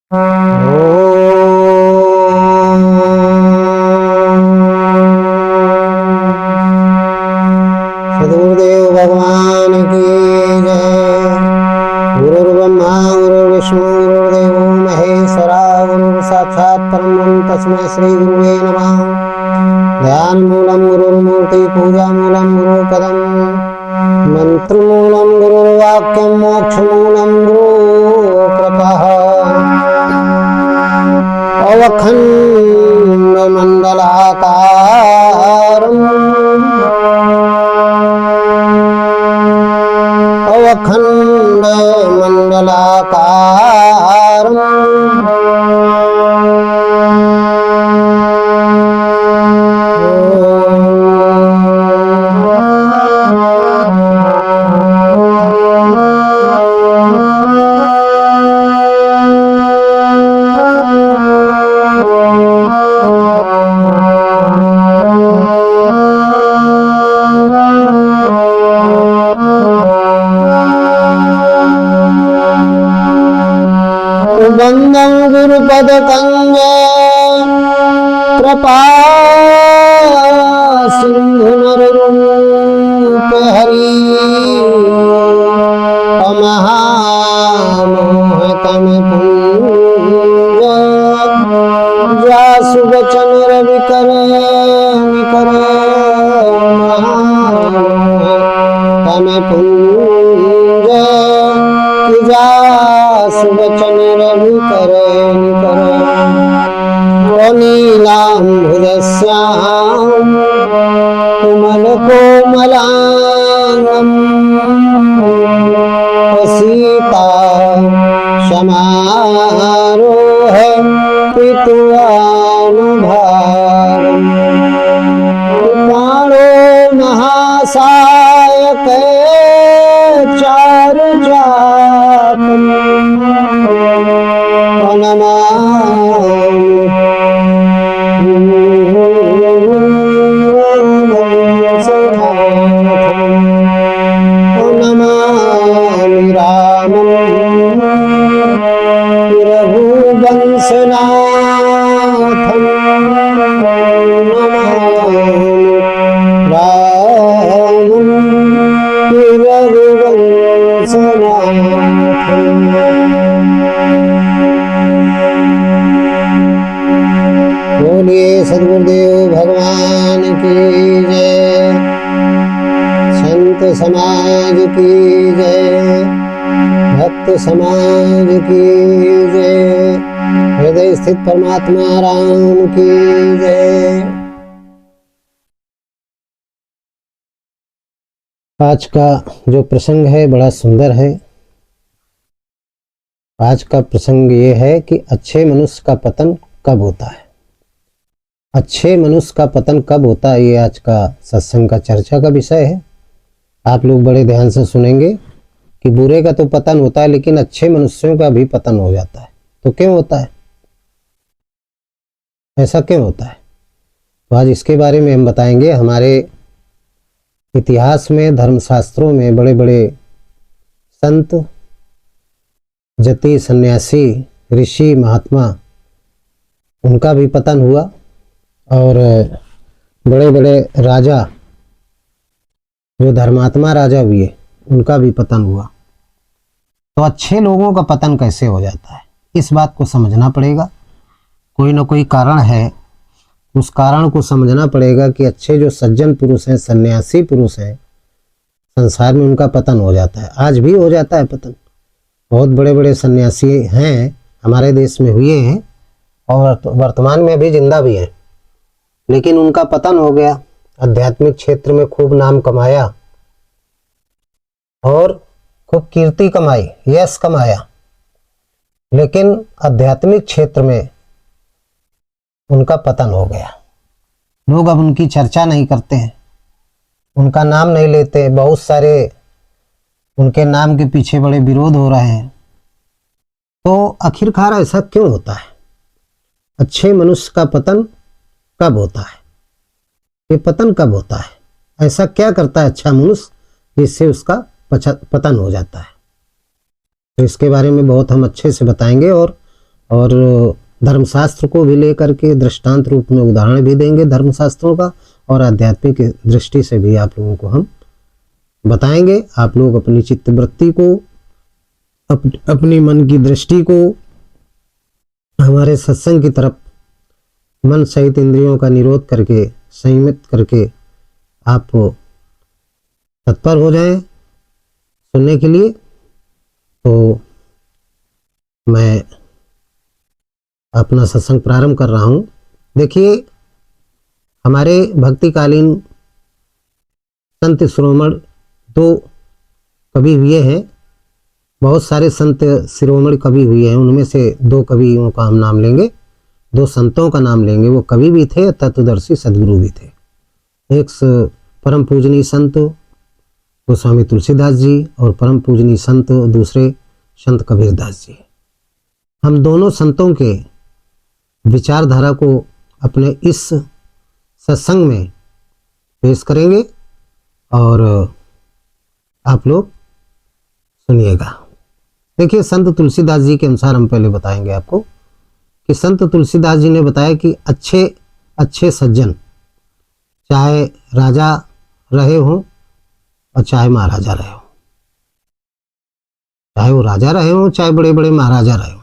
सद्गुरुदेव भगवान की जय। गुरुर्ब्रह्मा गुरुर्विष्णु गुरुर्देवो महेश्वरा गुरुर् साक्षात् परब्रह्म तस्मै श्री गुरुवे नमः। ध्यान मूलम गुरुर्मूर्ति पूजा मूलम गुरुपदम मंत्र मूलम गुरुर्वाक्यम मोक्ष मूलम गुरु कृपः। अवखंड मंडलाकारम् अवखंड मंडलाकारम् वंदं गुरुपद कंज कृपा सिंधु नररूप हरि अमहामोहतम पुंज जासु वचन रवि करे महामोहतम पुंज जासु वचन रवि करे नीलांबुजस्याम कुमल कोमलांगम सीता समारोह पितुआनुभारम प्राणो महासायक चार जातम नमामि रामं रघुवंशनाथं रामं रघुवंशनाथं। बोलिए सद्गुरुदेव भगवान की जय। संत समाज की जय। भक्त समाज की जय। हृदय स्थित परमात्मा राम की जय। आज का जो प्रसंग है बड़ा सुंदर है। आज का प्रसंग ये है कि अच्छे मनुष्य का पतन कब होता है। अच्छे मनुष्य का पतन कब होता है, ये आज का सत्संग का चर्चा का विषय है। आप लोग बड़े ध्यान से सुनेंगे कि बुरे का तो पतन होता है लेकिन अच्छे मनुष्यों का भी पतन हो जाता है। तो क्यों होता है, ऐसा क्यों होता है, तो आज इसके बारे में हम बताएंगे। हमारे इतिहास में, धर्मशास्त्रों में बड़े बड़े संत, जति, सन्यासी, ऋषि, महात्मा, उनका भी पतन हुआ और बड़े बड़े राजा, जो धर्मात्मा राजा हुए, उनका भी पतन हुआ। तो अच्छे लोगों का पतन कैसे हो जाता है, इस बात को समझना पड़ेगा। कोई ना कोई कारण है, उस कारण को समझना पड़ेगा कि अच्छे जो सज्जन पुरुष हैं, सन्यासी पुरुष हैं, संसार में उनका पतन हो जाता है। आज भी हो जाता है पतन। बहुत बड़े बड़े सन्यासी हैं, हमारे देश में हुए हैं और वर्तमान में अभी जिंदा भी हैं, लेकिन उनका पतन हो गया। आध्यात्मिक क्षेत्र में खूब नाम कमाया और खूब कीर्ति कमाई, यश कमाया, लेकिन आध्यात्मिक क्षेत्र में उनका पतन हो गया। लोग अब उनकी चर्चा नहीं करते हैं, उनका नाम नहीं लेते। बहुत सारे उनके नाम के पीछे बड़े विरोध हो रहे हैं। तो आखिरकार ऐसा क्यों होता है? अच्छे मनुष्य का पतन कब होता है, ये पतन कब होता है? ऐसा क्या करता है अच्छा मनुष्य जिससे उसका पतन हो जाता है? तो इसके बारे में बहुत हम अच्छे से बताएंगे और और धर्मशास्त्र को भी लेकर के दृष्टांत रूप में उदाहरण भी देंगे धर्मशास्त्रों का, और आध्यात्मिक दृष्टि से भी आप लोगों को हम बताएंगे। आप लोग अपनी चित्तवृत्ति को, अपनी मन की दृष्टि को हमारे सत्संग की तरफ मन सहित इंद्रियों का निरोध करके, संयमित करके आप तत्पर हो जाएं सुनने के लिए। तो मैं अपना सत्संग प्रारंभ कर रहा हूं। देखिए, हमारे भक्तिकालीन संत शिरोमण दो कवि हुए हैं। बहुत सारे संत शिरोमणि कवि हुए हैं, उनमें से दो कवियों का हम नाम लेंगे, दो संतों का नाम लेंगे। वो कवि भी थे, तत्वदर्शी सद्गुरु भी थे। एक परम पूजनीय संत गोस्वामी तुलसीदास जी और परम पूजनीय संत दूसरे संत कबीरदास जी। हम दोनों संतों के विचारधारा को अपने इस सत्संग में पेश करेंगे और आप लोग सुनिएगा। देखिए, संत तुलसीदास जी के अनुसार हम पहले बताएंगे आपको कि संत तुलसीदास जी ने बताया कि अच्छे अच्छे सज्जन, चाहे राजा रहे हों और चाहे महाराजा रहे हों, चाहे वो राजा रहे हों, चाहे बड़े बड़े महाराजा रहे हों,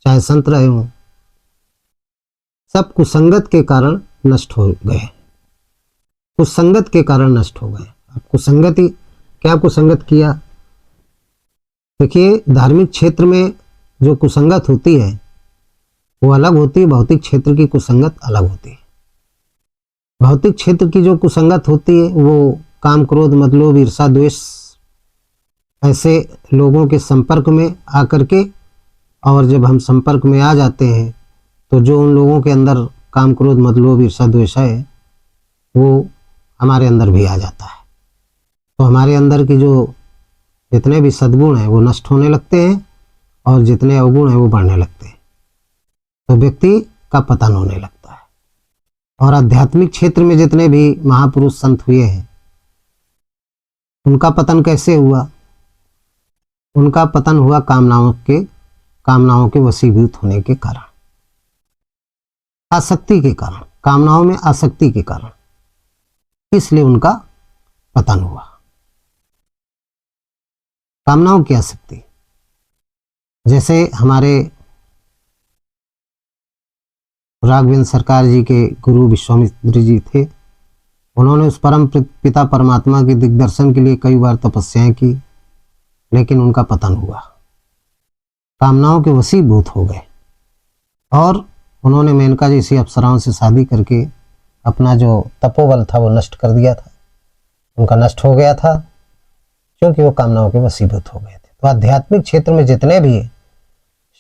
चाहे संत रहे हों, सब कुसंगत के कारण नष्ट हो गए। कुसंगत के कारण नष्ट हो गए। अब कुसंगति, क्या कुसंगत किया? देखिए, धार्मिक क्षेत्र में जो कुसंगत होती है वो अलग होती है, भौतिक क्षेत्र की कुसंगत अलग होती है। भौतिक क्षेत्र की जो कुसंगत होती है वो काम, क्रोध, मद, लोभ, ईर्षा, द्वेष ऐसे लोगों के संपर्क में आकर के, और जब हम संपर्क में आ जाते हैं तो जो उन लोगों के अंदर काम, क्रोध, मद, लोभ, ईर्षा, द्वेष है वो हमारे अंदर भी आ जाता है। तो हमारे अंदर की जो जितने भी सद्गुण हैं वो नष्ट होने लगते हैं और जितने अवगुण हैं वो बढ़ने लगते हैं, तो व्यक्ति का पतन होने लगता है। और आध्यात्मिक क्षेत्र में जितने भी महापुरुष संत हुए हैं उनका पतन कैसे हुआ? उनका पतन हुआ कामनाओं के वशीभूत होने के कारण, आसक्ति के कारण, कामनाओं में आसक्ति के कारण, इसलिए उनका पतन हुआ। कामनाओं की आसक्ति, जैसे हमारे राघवेंद्र सरकार जी के गुरु विश्वामित्र जी थे, उन्होंने उस परम पिता परमात्मा के दिग्दर्शन के लिए कई बार तपस्याएं की, लेकिन उनका पतन हुआ। कामनाओं के वशीभूत हो गए और उन्होंने मेनका जैसी अप्सराओं से शादी करके अपना जो तपोबल था वो नष्ट कर दिया था, उनका नष्ट हो गया था, क्योंकि वो कामनाओं के वशीभूत हो गए थे। तो आध्यात्मिक क्षेत्र में जितने भी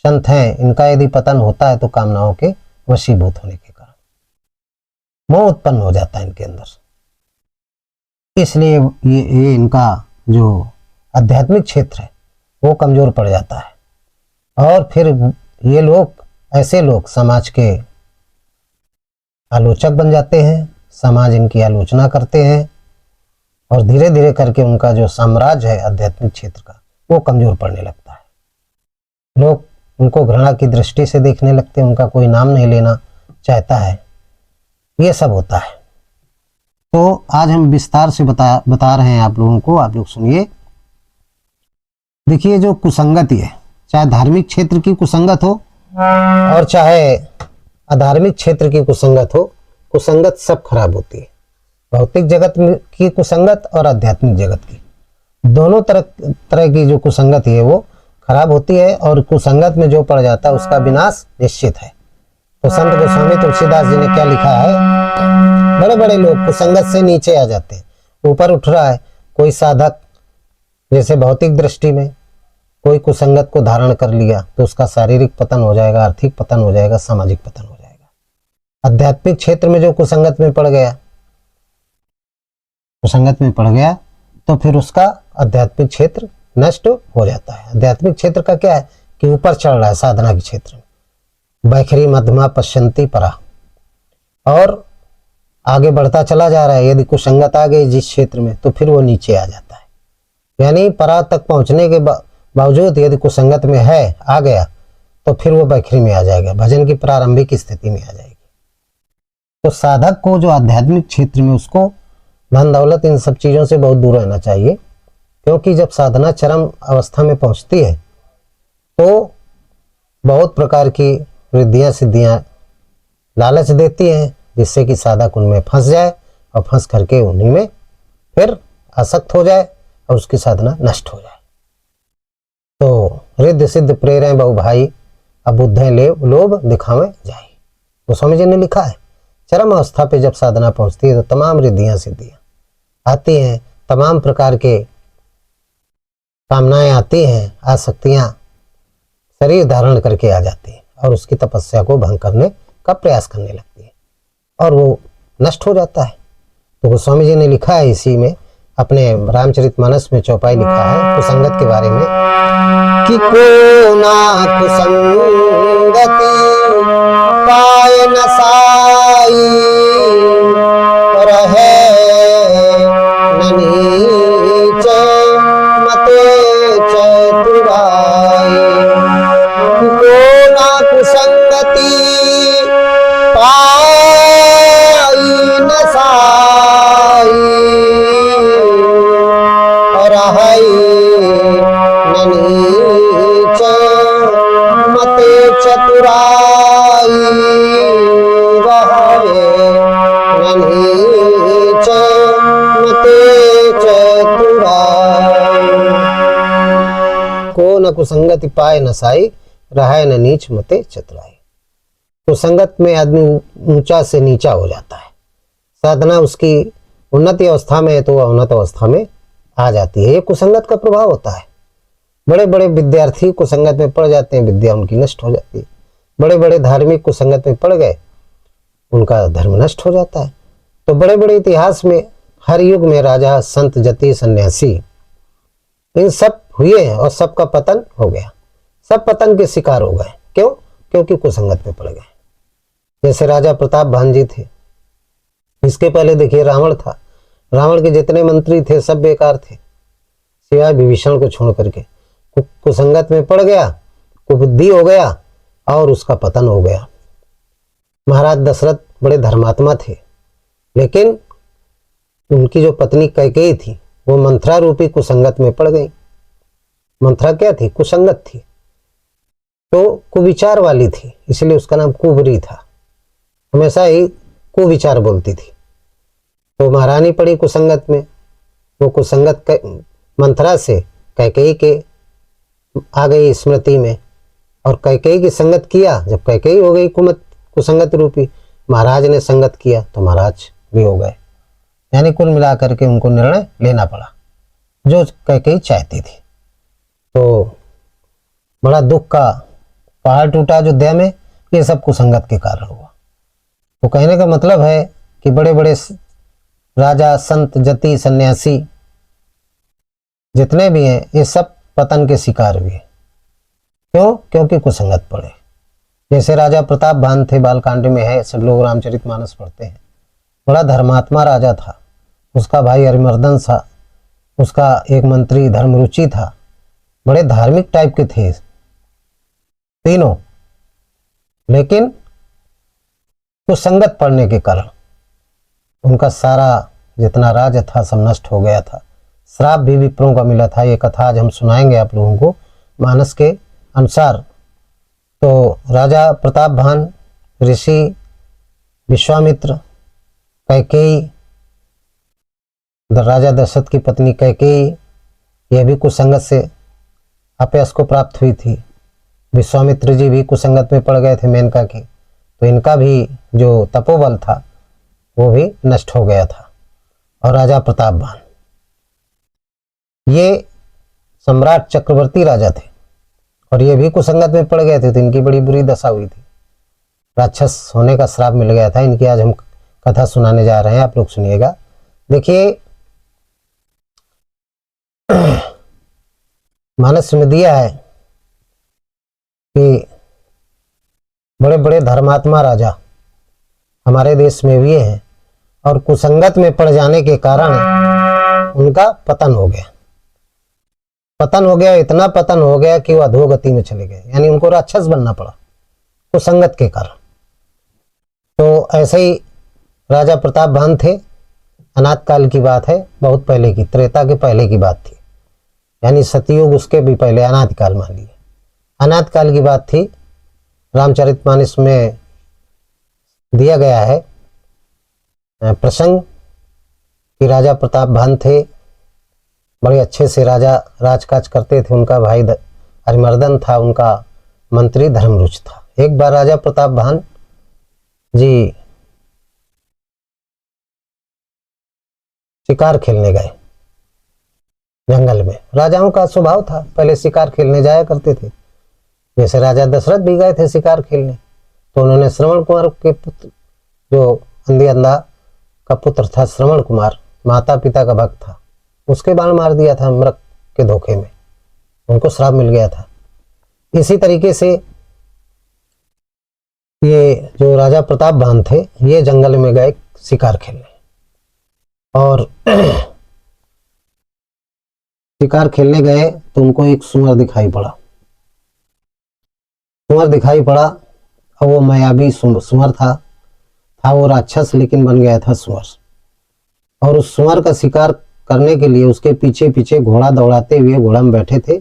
संत हैं, इनका यदि पतन होता है तो कामनाओं के वशीभूत होने के कारण मोह उत्पन्न हो जाता है इनके अंदर। इसलिए ये इनका जो आध्यात्मिक क्षेत्र है वो कमजोर पड़ जाता है और फिर ये लोग, ऐसे लोग समाज के आलोचक बन जाते हैं, समाज इनकी आलोचना करते हैं और धीरे धीरे करके उनका जो साम्राज्य है आध्यात्मिक क्षेत्र का वो कमजोर पड़ने लगता है। लोग उनको घृणा की दृष्टि से देखने लगते हैं, उनका कोई नाम नहीं लेना चाहता है, ये सब होता है। तो आज हम विस्तार से बता रहे हैं आप लोगों को, आप लोग सुनिए। देखिए, जो कुसंगति है, चाहे धार्मिक क्षेत्र की कुसंगत हो और चाहे अधार्मिक क्षेत्र की कुसंगत हो, कुसंगत सब खराब होती है। भौतिक जगत की कुसंगत और आध्यात्मिक जगत की, दोनों तरह की जो कुसंगत है वो खराब होती है, और कुसंगत में जो पड़ जाता है उसका विनाश निश्चित है। तो संत गोस्वामी तुलसीदास जी ने क्या लिखा है? बड़े बड़े लोग कुसंगत से नीचे आ जाते हैं, ऊपर उठ रहा है कोई साधक, जैसे भौतिक दृष्टि में कोई कुसंगत को धारण कर लिया तो उसका शारीरिक पतन हो जाएगा, आर्थिक पतन हो जाएगा, सामाजिक पतन हो जाएगा। आध्यात्मिक क्षेत्र में जो कुसंगत में पड़ गया तो फिर उसका आध्यात्मिक क्षेत्र नष्ट हो जाता है। आध्यात्मिक क्षेत्र का क्या है कि ऊपर चढ़ रहा है साधना के क्षेत्र में, बैखरी मध्यमा पश्यंती परा, और आगे बढ़ता चला जा रहा है। यदि कुसंगत आ गई जिस क्षेत्र में तो फिर वो नीचे आ जाता है, यानी परा तक पहुंचने के बावजूद यदि कुसंगत में है, आ गया, तो फिर वो बैखरी में आ जाएगा, भजन की प्रारंभिक स्थिति में आ जाएगी। तो साधक को जो आध्यात्मिक क्षेत्र में, उसको धन दौलत इन सब चीज़ों से बहुत दूर रहना चाहिए, क्योंकि जब साधना चरम अवस्था में पहुंचती है तो बहुत प्रकार की रिद्धियाँ सिद्धियाँ लालच देती हैं, जिससे कि साधक उनमें फंस जाए और फंस करके उन्हीं में फिर आसक्त हो जाए और उसकी साधना नष्ट हो जाए। तो रिद्ध सिद्ध प्रेरें बहु भाई, अब बुद्धे ले लोभ दिखावे जाए। तो स्वामी जी ने लिखा है, चरम अवस्था पे जब साधना पहुंचती है तो तमाम रिद्धियां सिद्धियां आती हैं, तमाम प्रकार के कामनाएं आती हैं, आसक्तियां शरीर धारण करके आ जाती है और उसकी तपस्या को भंग करने का प्रयास करने लगती है और वो नष्ट हो जाता है। तो गोस्वामी जी ने लिखा है इसी में, अपने रामचरितमानस में चौपाई लिखा है कुसंगत के बारे में कि को ना कुसंगति पाए न साई, रहे न नीच मते चतुराई। को ना कुसंगति पाई न साई, रहे न नीच मते चतुराई, रहे न नीच मते चतुराई। को न कुसंगति पाए न साई, रहे न नीच मते चतुराई। कुसंगत में आदमी ऊंचा से नीचा हो जाता है, साधना उसकी उन्नति अवस्था में है तो वह उन्नत अवस्था में आ जाती है। ये कुसंगत का प्रभाव होता है। बड़े बड़े विद्यार्थी कुसंगत में पड़ जाते हैं, विद्या उनकी नष्ट हो जाती है। बड़े बड़े धार्मिक कुसंगत में पड़ गए, उनका धर्म नष्ट हो जाता है। तो बड़े बड़े इतिहास में हर युग में राजा, संत, जति, सन्यासी, इन सब हुए हैं और सबका पतन हो गया, सब पतन के शिकार हो गए। क्यों? क्योंकि कुसंगत में पड़ गए। जैसे राजा प्रताप भान जी थे, इसके पहले देखिए रावण था, रावण के जितने मंत्री थे सब बेकार थे, सिवाय विभीषण को छोड़ करके। कुसंगत में पड़ गया, कुबुद्धि हो गया और उसका पतन हो गया। महाराज दशरथ बड़े धर्मात्मा थे, लेकिन उनकी जो पत्नी कैकेयी थी वो मंथरा रूपी कुसंगत में पड़ गई। मंथरा क्या थी? कुसंगत थी, तो कुविचार वाली थी, इसलिए उसका नाम कुबरी था। हमेशा ही कुविचार बोलती थी। तो महारानी पड़ी कुसंगत में, वो कुसंगत मंथरा से कैकेयी के आ गई स्मृति में और कैकेयी की संगत किया। जब कैकेयी हो गई कुसंगत रूपी, महाराज ने संगत किया तो महाराज भी हो गए। यानी कुल मिलाकर के उनको निर्णय लेना पड़ा जो कैकेयी चाहती थी। तो बड़ा दुख का पहाड़ टूटा अयोध्या में, ये सब कुसंगत के कारण हुआ। तो कहने का मतलब है कि बड़े बड़े राजा, संत, जति, सन्यासी जितने भी हैं ये सब पतन के शिकार हुए। क्यों? क्योंकि कुसंगत पड़े। जैसे राजा प्रताप भान थे, बालकांड में है, सब लोग रामचरितमानस पढ़ते हैं। बड़ा धर्मात्मा राजा था, उसका भाई अरिमर्दन था, उसका एक मंत्री धर्मरुचि था, बड़े धार्मिक टाइप के थे तीनों, लेकिन कुसंगत पड़ने के कारण उनका सारा जितना राज था सब नष्ट हो गया था। श्राप भी विप्रों का मिला था। ये कथा आज हम सुनाएंगे आप लोगों को मानस के अनुसार। तो राजा प्रताप भान, ऋषि विश्वामित्र, कैकेयी, राजा दशरथ की पत्नी कैकेयी, यह भी कुसंगत से अपयश को प्राप्त हुई थी। विश्वामित्र जी भी कुसंगत में पड़ गए थे मेनका की, तो इनका भी जो तपोबल था वो भी नष्ट हो गया था। और राजा प्रताप भान ये सम्राट चक्रवर्ती राजा थे और ये भी कुसंगत में पड़ गए थे, तो इनकी बड़ी बुरी दशा हुई थी, राक्षस होने का श्राप मिल गया था। इनकी आज हम कथा सुनाने जा रहे हैं, आप लोग सुनिएगा। देखिए मानस में दिया है कि बड़े बड़े धर्मात्मा राजा हमारे देश में भी हैं और कुसंगत में पड़ जाने के कारण उनका पतन हो गया। पतन हो गया, इतना पतन हो गया कि वो अधोगति में चले गए, यानी उनको राक्षस बनना पड़ा कुसंगत के कारण। तो ऐसे ही राजा प्रतापभान थे। अनाथ काल की बात है, बहुत पहले की, त्रेता के पहले की बात थी, यानी सतयुग उसके भी पहले, अनाथ काल मान लिए, अनाथ काल की बात थी। रामचरितमानस में दिया गया है प्रसंग कि राजा प्रतापभान थे, बड़े अच्छे से राजा राजकाज करते थे। उनका भाई अरिमर्दन था, उनका मंत्री धर्मरुच था। एक बार राजा प्रतापभान जी शिकार खेलने गए जंगल में। राजाओं का स्वभाव था, पहले शिकार खेलने जाया करते थे। जैसे राजा दशरथ भी गए थे शिकार खेलने, तो उन्होंने श्रवण कुमार के पुत्र, जो अंधी अंधा का पुत्र था श्रवण कुमार, माता पिता का भक्त था, उसके बाण मार दिया था मृग के धोखे में, उनको श्राप मिल गया था। इसी तरीके से ये जो राजा प्रतापभान थे, ये जंगल में गए शिकार खेलने, और शिकार खेलने गए तो उनको एक सुअर दिखाई पड़ा। सुअर दिखाई पड़ा और वो मायावी सुअर था वो राक्षस, लेकिन बन गया था सुअर। और उस सुअर का शिकार करने के लिए उसके पीछे पीछे घोड़ा दौड़ाते हुए घोड़ा में बैठे थे,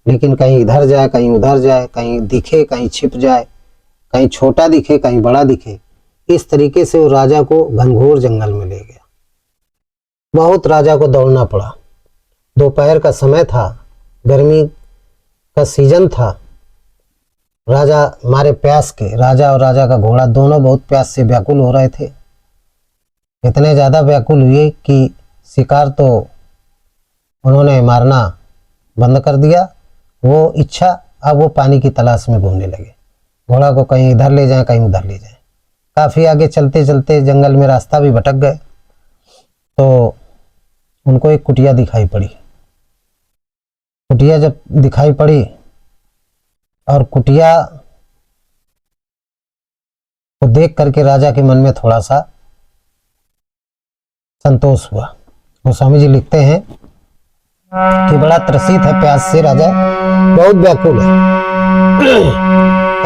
लेकिन कहीं इधर जाए कहीं उधर जाए, कहीं दिखे कहीं छिप जाए, कहीं छोटा दिखे कहीं बड़ा दिखे। इस तरीके से वो राजा को घनघोर जंगल में ले गया। बहुत राजा को दौड़ना पड़ा। दोपहर का समय था, गर्मी का सीजन था। राजा मारे प्यास के, राजा और राजा का घोड़ा दोनों बहुत प्यास से व्याकुल हो रहे थे। इतने ज़्यादा व्याकुल हुए कि शिकार तो उन्होंने मारना बंद कर दिया। वो इच्छा, अब वो पानी की तलाश में घूमने लगे। घोड़ा को कहीं इधर ले जाएं कहीं उधर ले जाएं। काफ़ी आगे चलते चलते जंगल में रास्ता भी भटक गए, तो उनको एक कुटिया दिखाई पड़ी। कुटिया जब दिखाई पड़ी और कुटिया को देख करके राजा के मन में थोड़ा सा संतोष हुआ। गोस्वामी जी लिखते हैं कि बड़ा त्रसित है प्यास से राजा, बहुत व्याकुल है।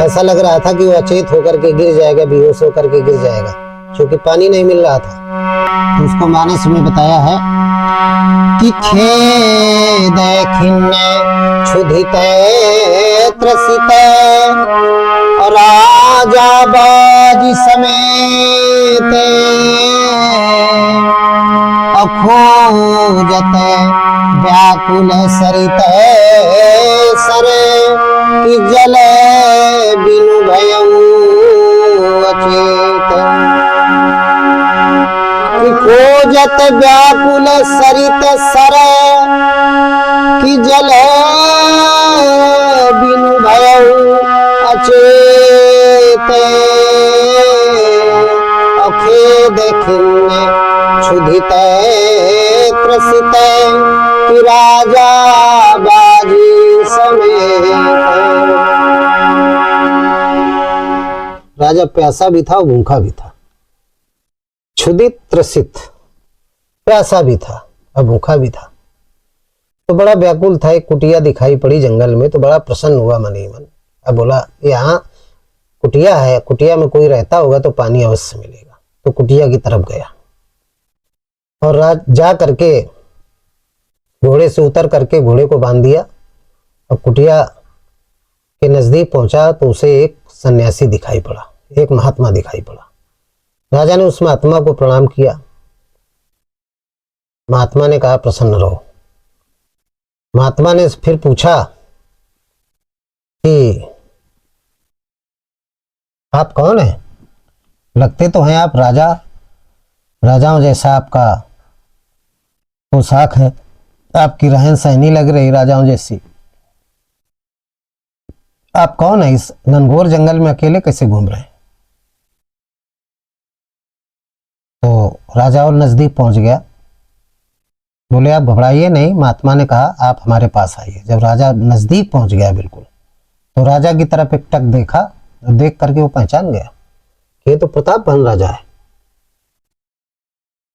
ऐसा लग रहा था कि वो अचेत होकर के गिर जाएगा, बेहोश होकर के गिर जाएगा, क्योंकि पानी नहीं मिल रहा था। तो उसको मानस में बताया है कि खेद खिन्ने क्षुधिते त्रसिते राजा बाजी समेत अखोजते व्याकुल सरिते सरे कि जले बिनु भयऊ अचेत। खोजत व्याकुल सरित सरे कि जले बिनु भयऊ अचेत। अखेद खिन्ने क्षुधिते त्रसिते कि राजा बाजी समेत। राजा प्यासा भी था, भूखा भी था, क्षुधित त्रसित, प्यासा भी था और भूखा भी था, तो बड़ा व्याकुल था। एक कुटिया दिखाई पड़ी जंगल में, तो बड़ा प्रसन्न हुआ मन ही मन। अब बोला यहाँ कुटिया है, कुटिया में कोई रहता होगा तो पानी अवश्य मिलेगा। तो कुटिया की तरफ गया और जा करके घोड़े से उतर करके घोड़े को बांध दिया और कुटिया के नजदीक पहुंचा तो उसे एक सन्यासी दिखाई पड़ा, एक महात्मा दिखाई पड़ा। राजा ने उस महात्मा को प्रणाम किया। महात्मा ने कहा प्रसन्न रहो। महात्मा ने फिर पूछा कि आप कौन हैं? लगते तो हैं आप राजा, राजाओं जैसा आपका पोशाक है, आपकी रहन सहनी लग रही राजाओं जैसी। आप कौन है? इस घनघोर जंगल में अकेले कैसे घूम रहे हैं? तो राजा और नजदीक पहुंच गया। बोले आप घबराइए नहीं। महात्मा ने कहा आप हमारे पास आइए। जब राजा नजदीक पहुंच गया बिल्कुल, तो राजा की तरफ एक टक देखा और देख करके वो पहचान गया कि ये तो प्रतापभान राजा है।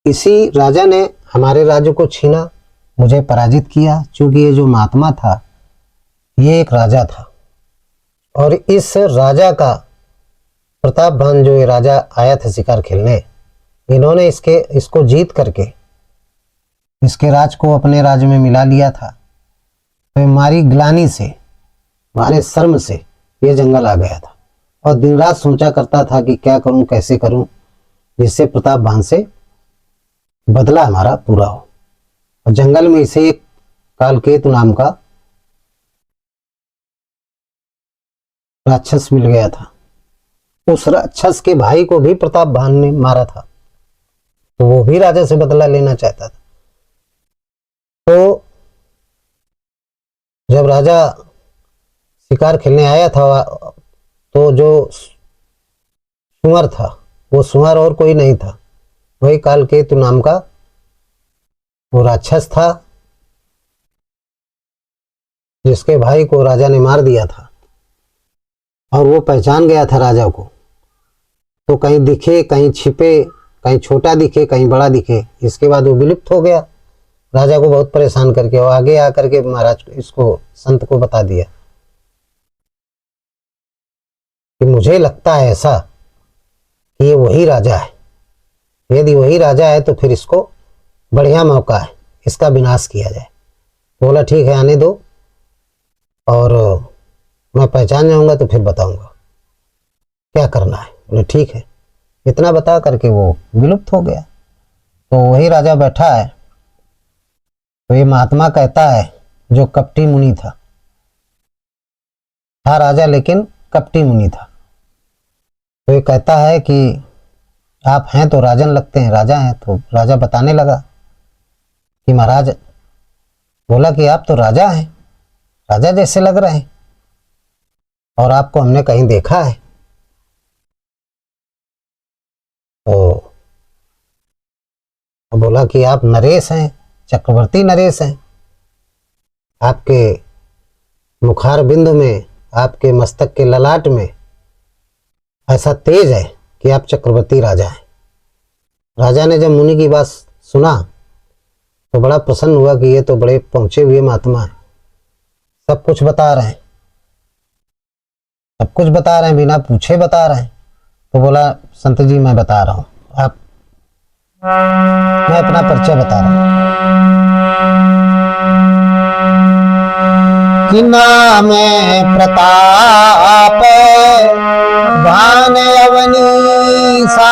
इसी राजा ने हमारे राज्य को छीना, मुझे पराजित किया। क्योंकि ये जो महात्मा था ये एक राजा था, और इस राजा का प्रतापवान जो ये राजा आया था शिकार खेलने, इन्होंने इसको जीत करके इसके राज को अपने राज्य में मिला लिया था। तो हमारी ग्लानि से, हमारे शर्म से ये जंगल आ गया था, और दिन रात सोचा करता था कि क्या करूं, कैसे करूं, जिससे प्रतापवान से बदला हमारा पूरा हो। और जंगल में इसे एक कालकेतु नाम का राक्षस मिल गया था। उस राक्षस के भाई को भी प्रतापवान ने मारा था, तो वो भी राजा से बदला लेना चाहता था। तो जब राजा शिकार खेलने आया था, तो जो सुअर था वो सुअर और कोई नहीं था, वही कालकेतु नाम का वो राक्षस था, जिसके भाई को राजा ने मार दिया था। और वो पहचान गया था राजा को, तो कहीं दिखे, कहीं छिपे, कहीं छोटा दिखे, कहीं बड़ा दिखे। इसके बाद वो विलुप्त हो गया, राजा को बहुत परेशान करके। और आगे आकर के महाराज इसको संत को बता दिया कि मुझे लगता है ऐसा कि ये वही राजा है। यदि वही राजा है तो फिर इसको बढ़िया मौका है, इसका विनाश किया जाए। तो बोला ठीक है, आने दो, और मैं पहचान जाऊंगा तो फिर बताऊंगा क्या करना है। बोले ठीक है। इतना बता करके वो विलुप्त हो गया। तो वही राजा बैठा है। तो ये महात्मा कहता है, जो कपटी मुनि था राजा लेकिन कपटी मुनि था। तो ये कहता है कि आप हैं तो राजन लगते हैं, राजा हैं। तो राजा बताने लगा कि महाराज, बोला कि आप तो राजा हैं, राजा जैसे लग रहे हैं, और आपको हमने कहीं देखा है। तो बोला कि आप नरेश हैं, चक्रवर्ती नरेश हैं। आपके मुखार बिंदु में, आपके मस्तक के ललाट में ऐसा तेज है कि आप चक्रवर्ती राजा हैं। राजा ने जब मुनि की बात सुना तो बड़ा प्रसन्न हुआ कि ये तो बड़े पहुंचे हुए महात्मा हैं, सब कुछ बता रहे हैं, सब कुछ बता रहे हैं, बिना पूछे बता रहे हैं। तो बोला संत जी मैं बता रहा हूं, आप, मैं अपना परिचय बता रहा हूं कि नाम प्रताप भान अवनीसा,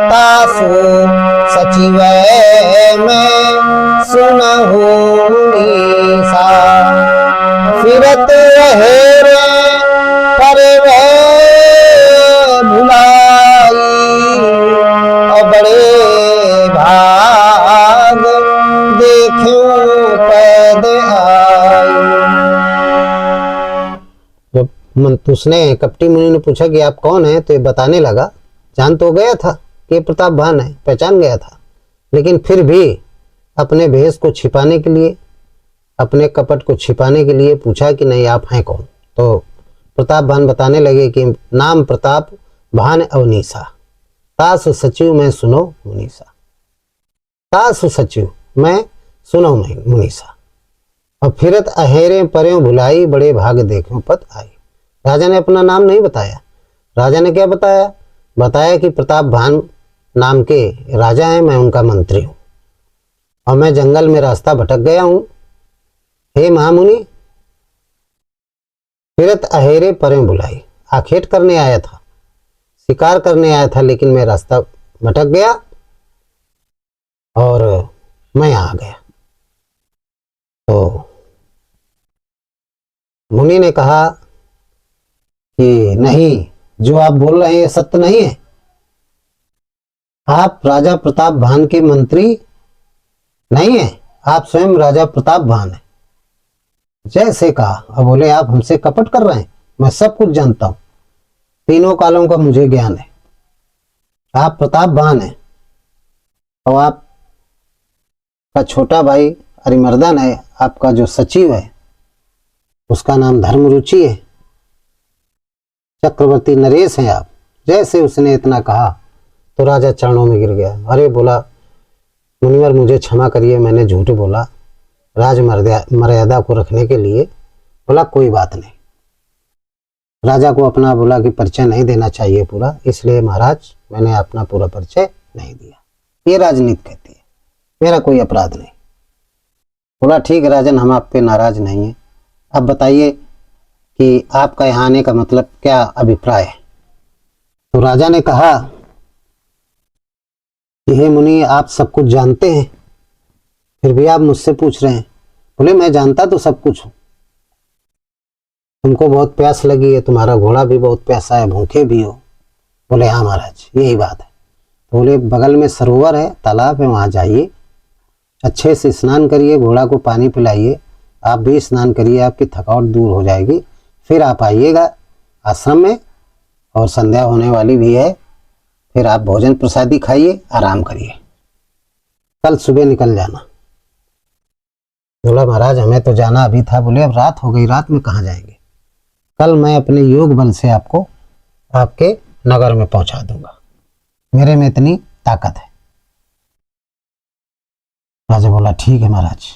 तासु सचिव में सुनहु नीसा। फिरत हेरे पर भुलाई, और बड़े भाग देखूं पैद आई। जब उसने कपटी मुनि ने पूछा कि आप कौन हैं, तो ये बताने लगा। जान तो गया था कि ये प्रतापवान है, पहचान गया था, लेकिन फिर भी अपने भेष को छिपाने के लिए, अपने कपट को छिपाने के लिए पूछा कि नहीं आप हैं कौन। तो प्रतापवान बताने लगे कि नाम प्रताप भान अवनीसा, तासु सचिव में सुनो मुनीसा। तासु सचिव मैं सुनो मुनीसा, और फिरत अहेरे पर्यों भुलाई, बड़े भाग देखो पत आई। राजा ने अपना नाम नहीं बताया। राजा ने क्या बताया? बताया कि प्रतापवान नाम के राजा हैं, मैं उनका मंत्री हूं, और मैं जंगल में रास्ता भटक गया हूं। हे महामुनि, फिरत अहेरे पर्यों भुलाई, आखेट करने आया था, शिकार करने आया था, लेकिन मैं रास्ता भटक गया और मैं आ गया। तो मुनि ने कहा कि नहीं, जो आप बोल रहे हैं ये सत्य नहीं है। आप राजा प्रतापवान के मंत्री नहीं है, आप स्वयं राजा प्रतापवान हैं। जैसे कहा। अब बोले आप हमसे कपट कर रहे हैं, मैं सब कुछ जानता हूं, तीनों कालों का मुझे ज्ञान है। आप प्रतापवान हैं, और आपका छोटा भाई अरिमर्दन है, आपका जो सचिव है उसका नाम धर्मरुचि है, चक्रवर्ती नरेश हैं आप। जैसे उसने इतना कहा तो राजा चरणों में गिर गया। अरे बोला मुनिवर मुझे क्षमा करिए, मैंने झूठ बोला राज मर्यादा को रखने के लिए। बोला कोई बात नहीं। राजा को अपना बोला कि परिचय नहीं देना चाहिए पूरा, इसलिए महाराज मैंने अपना पूरा परिचय नहीं दिया। ये राजनीति कहती है, मेरा कोई अपराध नहीं। बोला ठीक है राजन, हम आप पे नाराज नहीं हैं। अब बताइए कि आपका यहाँ आने का मतलब क्या अभिप्राय है। तो राजा ने कहा कि हे मुनि, आप सब कुछ जानते हैं, फिर भी आप मुझसे पूछ रहे हैं। बोले मैं जानता तो सब कुछ हूं, तुमको बहुत प्यास लगी है, तुम्हारा घोड़ा भी बहुत प्यासा है, भूखे भी हो। बोले हाँ महाराज यही बात है। तो बोले बगल में सरोवर है, तालाब है, वहां जाइए, अच्छे से स्नान करिए, घोड़ा को पानी पिलाइए, आप भी स्नान करिए, आपकी थकावट दूर हो जाएगी, फिर आप आइएगा आश्रम में, और संध्या होने वाली भी है, फिर आप भोजन प्रसादी खाइए, आराम करिए, कल सुबह निकल जाना। बोला महाराज हमें तो जाना अभी था। बोले अब रात हो गई, रात में कहाँ जाएंगे, कल मैं अपने योग बल से आपको आपके नगर में पहुंचा दूंगा, मेरे में इतनी ताकत है। राजा बोला ठीक है महाराज।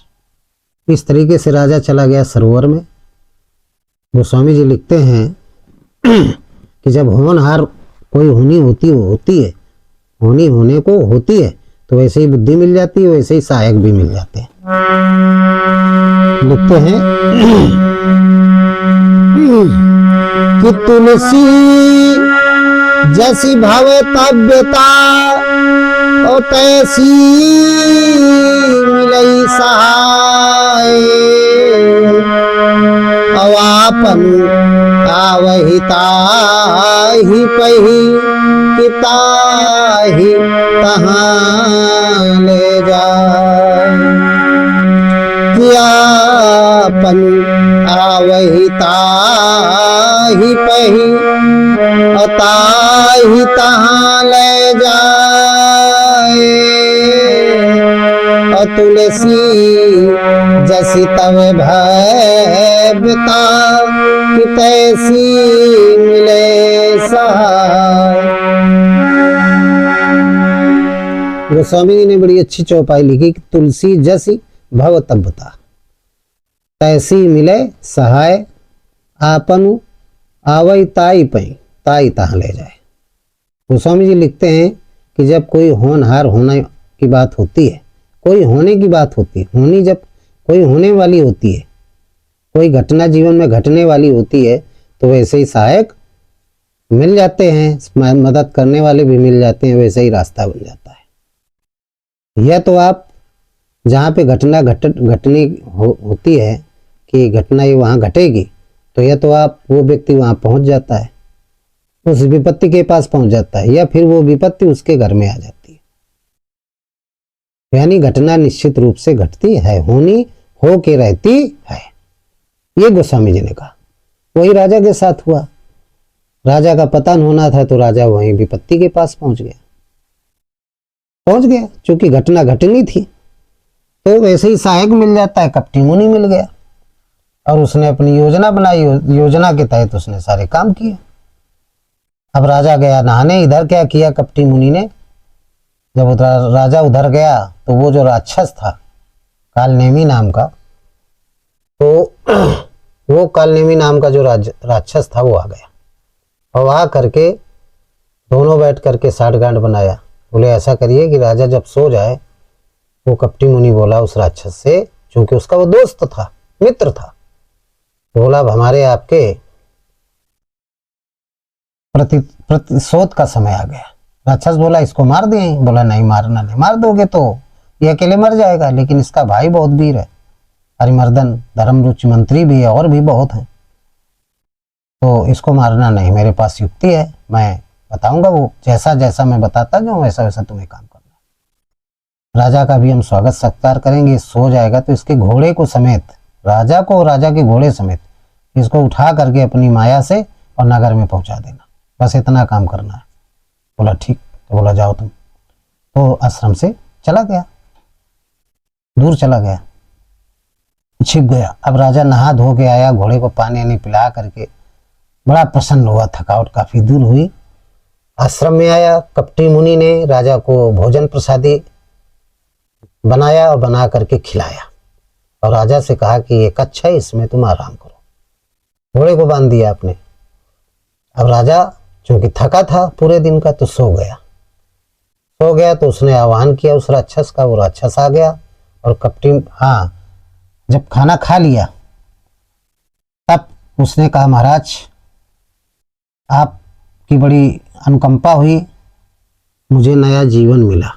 इस तरीके से राजा चला गया सरोवर में। गोस्वामी जी लिखते हैं कि जब होनहार कोई होनी होती है, होनी होने को होती है, तो वैसे ही बुद्धि मिल जाती है, वैसे ही सहायक भी मिल जाते हैं। लिखते हैं कि तुलसी जैसी भवतव्यता और तैसी मिलई सहाय, अवापन आवहि ताहि पही कि ताहि तहाँ ले जाए। कियापन आवहि ताहि पही ताहि तहाँ ले जाए। तुलसी जैसी तव भयता कि तैसी मिले सहाय। गोस्वामी जी ने बड़ी अच्छी चौपाई लिखी कि तुलसी जैसी भवतव्यता तैसी मिले सहाय, आपनु आवई ताई पई ताई तहाँ ले जाए। गोस्वामी जी लिखते हैं कि जब कोई होनहार होने की बात होती है, कोई होने की बात होती है, होनी जब कोई होने वाली होती है, कोई घटना जीवन में घटने वाली होती है, तो वैसे ही सहायक मिल जाते हैं, मदद करने वाले भी मिल जाते हैं, वैसे ही रास्ता बन जाता है। यह तो आप जहाँ पे घटना घटनी होती है कि घटना ये वहाँ घटेगी, तो यह तो आप वो व्यक्ति वहाँ पहुँच जाता है, उस विपत्ति के पास पहुँच जाता है, या फिर वो विपत्ति उसके घर में आ जाती है। यानी घटना निश्चित रूप से घटती है, होनी हो के रहती है, ये गोस्वामी जी ने कहा। वही राजा के साथ हुआ। राजा का पतन होना था तो राजा वहीं विपत्ति के पास पहुंच गया, चूंकि घटना घटनी थी, तो वैसे ही सहायक मिल जाता है, कपटी मुनि मिल गया, और उसने अपनी योजना बनाई, योजना के तहत उसने सारे काम किए। अब राजा गया नहाने, इधर क्या किया कपटी मुनि ने, जब राजा उधर गया तो वो जो राक्षस था कालनेमी नाम का, तो वो कालनेमी नाम का जो राक्षस था वो आ गया, और आ करके दोनों बैठ करके साठगांठ बनाया। बोले ऐसा करिए कि राजा जब सो जाए, वो कपटी मुनि बोला उस राक्षस से, क्योंकि उसका वो दोस्त था, मित्र था, बोला अब हमारे आपके प्रतिशोध का समय आ गया। राक्षस बोला इसको मार दें। बोला नहीं मारना नहीं, मार दोगे तो ये अकेले मर जाएगा, लेकिन इसका भाई बहुत वीर है, हरिमर्दन धर्मरुचि मंत्री भी है, और भी बहुत है, तो इसको मारना नहीं, मेरे पास युक्ति है, मैं बताऊंगा, वो जैसा जैसा मैं बताता जाऊं वैसा वैसा तुम्हें काम करना। राजा का भी हम स्वागत सत्कार करेंगे, सो जाएगा तो इसके घोड़े को समेत, राजा को और राजा के घोड़े समेत इसको उठा करके अपनी माया से और नगर में पहुंचा देना, बस इतना काम करना है। बोला ठीक। तो बोला जाओ तुम। तो आश्रम से चला गया, दूर चला गया, छिप गया। अब राजा नहा धो के आया, घोड़े को पानी नहीं पिला करके बड़ा प्रसन्न हुआ, थकावट काफी दूर हुई। आश्रम में आया, कपटी मुनि ने राजा को भोजन प्रसादी बनाया और बना करके खिलाया और राजा से कहा कि ये कच्छ है, इसमें तुम आराम करो। घोड़े को बांध दिया आपने। अब राजा चूंकि थका था पूरे दिन का तो सो गया तो उसने आह्वान किया उस राक्षस का। वो राक्षस आ गया और कपटी, हाँ, जब खाना खा लिया तब उसने कहा महाराज आपकी बड़ी अनुकंपा हुई, मुझे नया जीवन मिला।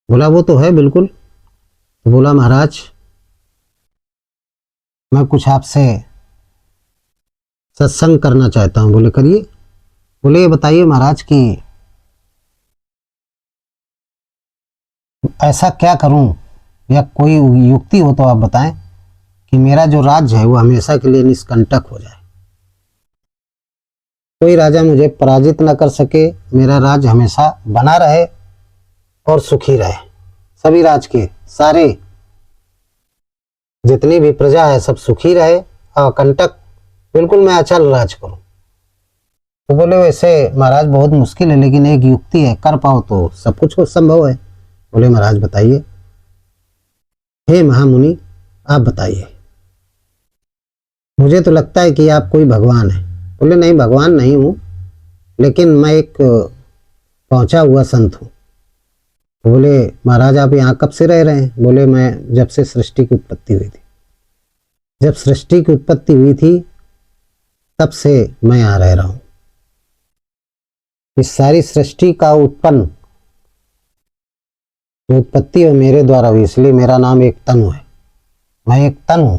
बोला वो तो है बिल्कुल। तो बोला महाराज मैं कुछ आपसे सत्संग करना चाहता हूँ। बोले करिए। बोले ये बताइए महाराज कि ऐसा क्या करूं या कोई युक्ति हो तो आप बताएं कि मेरा जो राज्य है वो हमेशा के लिए निष्कंटक हो जाए, कोई राजा मुझे पराजित न कर सके, मेरा राज्य हमेशा बना रहे और सुखी रहे, सभी राज के सारे जितनी भी प्रजा है सब सुखी रहे, अकंटक बिल्कुल मैं अचल राज करूं। तो बोले वैसे महाराज बहुत मुश्किल है लेकिन एक युक्ति है, कर पाओ तो सब कुछ संभव है। बोले महाराज बताइए। हे महामुनि आप बताइए, मुझे तो लगता है कि आप कोई भगवान है। बोले नहीं भगवान नहीं हूं, लेकिन मैं एक पहुंचा हुआ संत हूं। बोले महाराज आप यहाँ कब से रह रहे हैं? बोले मैं जब से सृष्टि की उत्पत्ति हुई थी। जब सृष्टि की उत्पत्ति हुई थी तब से मैं यहाँ रह रहा हूं। इस सारी सृष्टि का उत्पन्न जो उत्पत्ति है मेरे द्वारा हुई, इसलिए मेरा नाम एक तनु है। मैं एक तनु हूं,